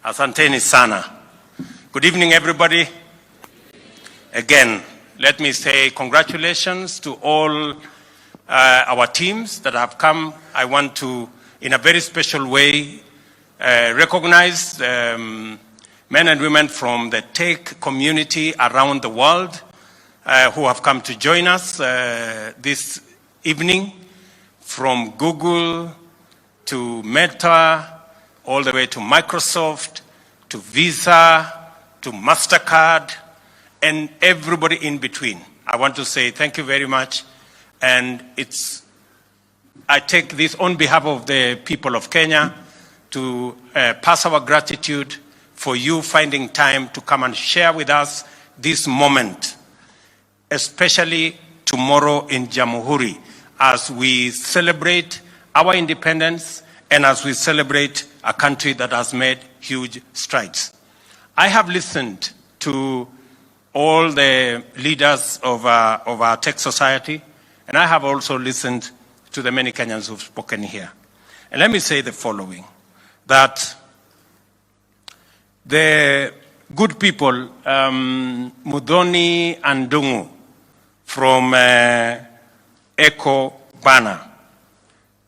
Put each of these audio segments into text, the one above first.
Asanteni sana. Good evening, everybody. Again, let me say congratulations to all our teams that have come. I want to, in a very special way, recognize men and women from the tech community around the world who have come to join us this evening, from Google to Meta, all the way to Microsoft, to Visa, to MasterCard, and everybody in between. I want to say thank you very much. And I take this on behalf of the people of Kenya to pass our gratitude for you finding time to come and share with us this moment, especially tomorrow in Jamhuri, as we celebrate our independence and as we celebrate a country that has made huge strides. I have listened to all the leaders of our tech society, and I have also listened to the many Kenyans who've spoken here. And let me say the following, that the good people, Mudhoni and Dungu from Echo Bana,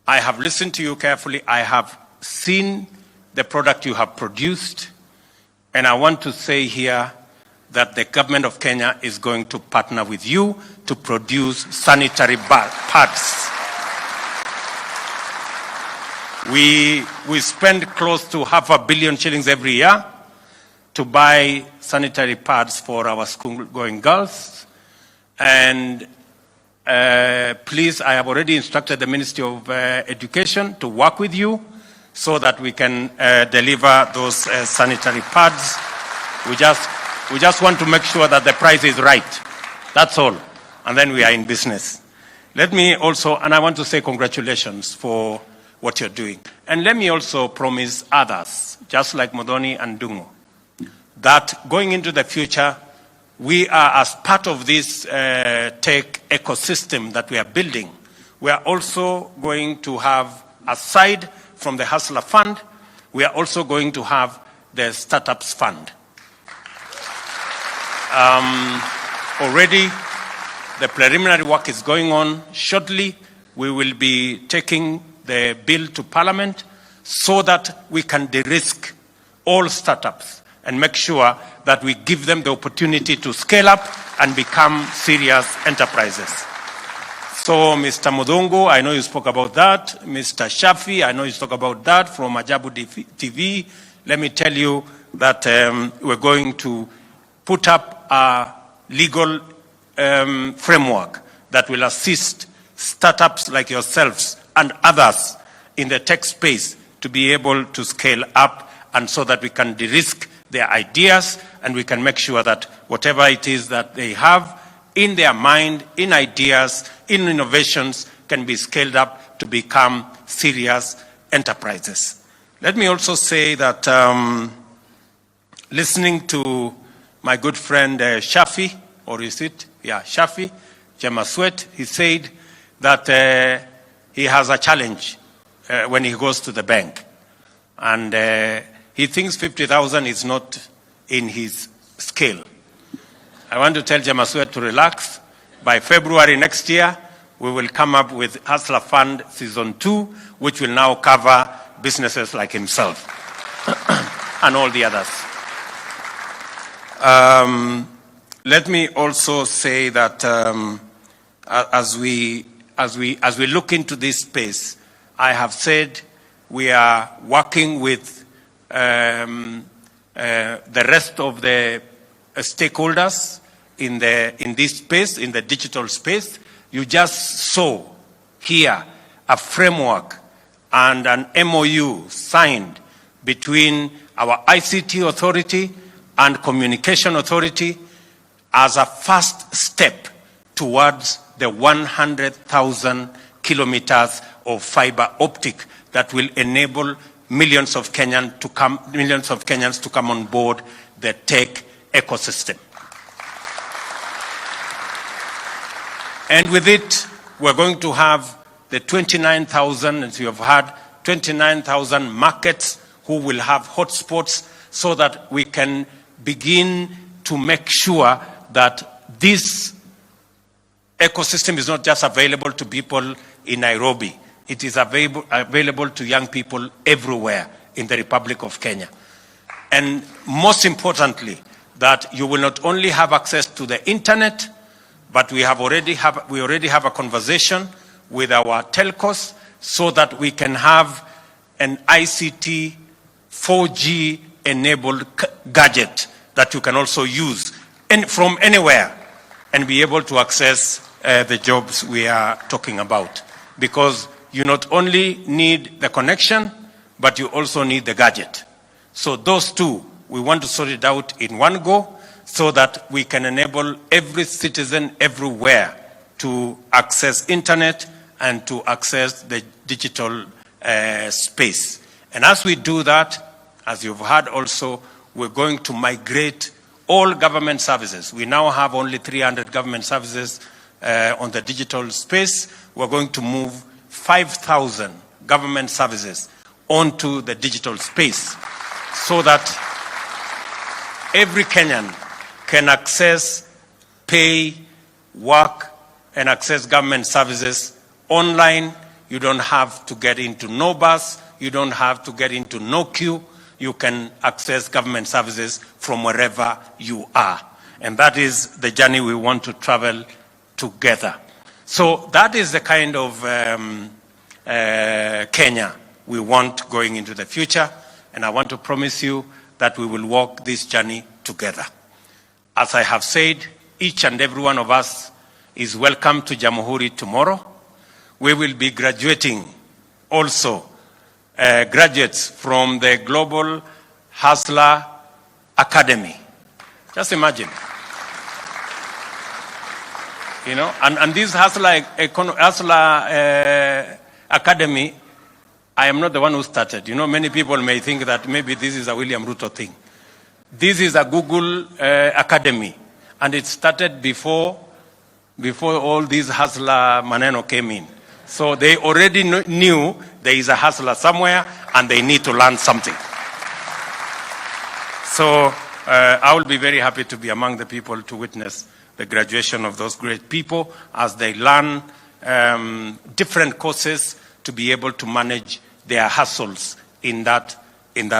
I have listened to you carefully. I have seen the product you have produced. And I want to say here that the government of Kenya is going to partner with you to produce sanitary pads. We spend close to $500 million shillings every year to buy sanitary pads for our school-going girls. And please, I have already instructed the Ministry of Education to work with you so that we can deliver those sanitary pads. We just want to make sure that the price is right. That's all. And then we are in business. Let me also, and I want to say congratulations for what you're doing. And let me also promise others, just like Mudhoni and Dungu, that going into the future, we are, as part of this tech ecosystem that we are building, we are also going to have, aside from the Hustler Fund, we are also going to have the Startups Fund. Already, the preliminary work is going on. Shortly, we will be taking the bill to Parliament so that we can de-risk all startups and make sure that we give them the opportunity to scale up and become serious enterprises. So, Mr. Mudhungu, I know you spoke about that. Mr. Shafi, I know you spoke about that from Ajabu TV. Let me tell you that we're going to put up a legal framework that will assist startups like yourselves and others in the tech space to be able to scale up, and so that we can de-risk their ideas and we can make sure that whatever it is that they have in their mind, in ideas, in innovations, can be scaled up to become serious enterprises. Let me also say that listening to my good friend Shafi, or is it? Yeah, Shafi, Jemaswet, he said that he has a challenge when he goes to the bank. And he thinks 50,000 is not in his scale. I want to tell Jemaswet to relax. By February next year, we will come up with Hustler Fund Season 2, which will now cover businesses like himself and all the others. Let me also say that as we look into this space, I have said we are working with the rest of the stakeholders in this space, in the digital space. You just saw here a framework and an MOU signed between our ICT authority and communication authority as a first step towards the 100,000 kilometers of fiber optic that will enable millions of Kenyans to come on board the tech ecosystem. And with it, we're going to have the 29,000, as you have heard, 29,000 markets who will have hotspots so that we can begin to make sure that this ecosystem is not just available to people in Nairobi. It is available to young people everywhere in the Republic of Kenya. And most importantly, that you will not only have access to the internet, but we already have a conversation with our telcos so that we can have an ICT 4G enabled gadget that you can also use from anywhere and be able to access the jobs we are talking about. Because you not only need the connection, but you also need the gadget. So those two, we want to sort it out in one go so that we can enable every citizen everywhere to access internet and to access the digital space. And as we do that, as you've heard also, we're going to migrate all government services. We now have only 300 government services on the digital space. We're going to move 5,000 government services onto the digital space so that every Kenyan can access, pay, work, and access government services online. You don't have to get into no bus. You don't have to get into no queue. You can access government services from wherever you are. And that is the journey we want to travel together. So that is the kind of Kenya we want going into the future. And I want to promise you that we will walk this journey together. As I have said, each and every one of us is welcome to Jamhuri tomorrow. We will be graduating also graduates from the Global Hustler Academy. Just imagine. You know, and this Hustler Academy, I am not the one who started. You know, many people may think that maybe this is a William Ruto thing. This is a Google Academy, and it started before all these Hustler Maneno came in. So they already knew there is a hustler somewhere and they need to learn something. So I will be very happy to be among the people to witness the graduation of those great people as they learn different courses to be able to manage their hustles in that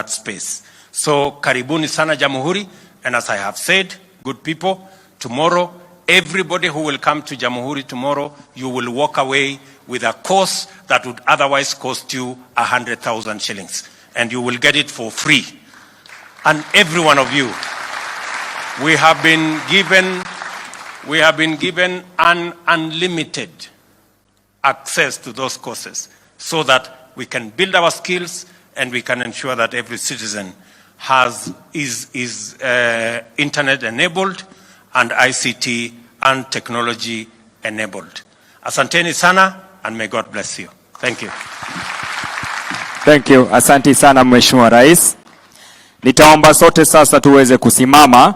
space. So karibuni sana Jamhuri, and as I have said, good people, tomorrow, everybody who will come to Jamhuri tomorrow, you will walk away with a course that would otherwise cost you 100,000 shillings. And you will get it for free. And every one of you, we have been given an unlimited access to those courses so that we can build our skills and we can ensure that every citizen is internet enabled and ICT and technology enabled. Asanteni sana, and may God bless you. Thank you. Thank you. Asanti sana Mheshimiwa Rais. Nitaomba sote sasa tuweze kusimama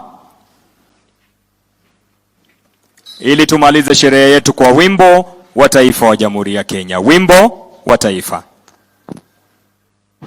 ili tumalize sherehe yetu kwa wimbo wa taifa wa Jamhuri ya Kenya. Wimbo wa taifa.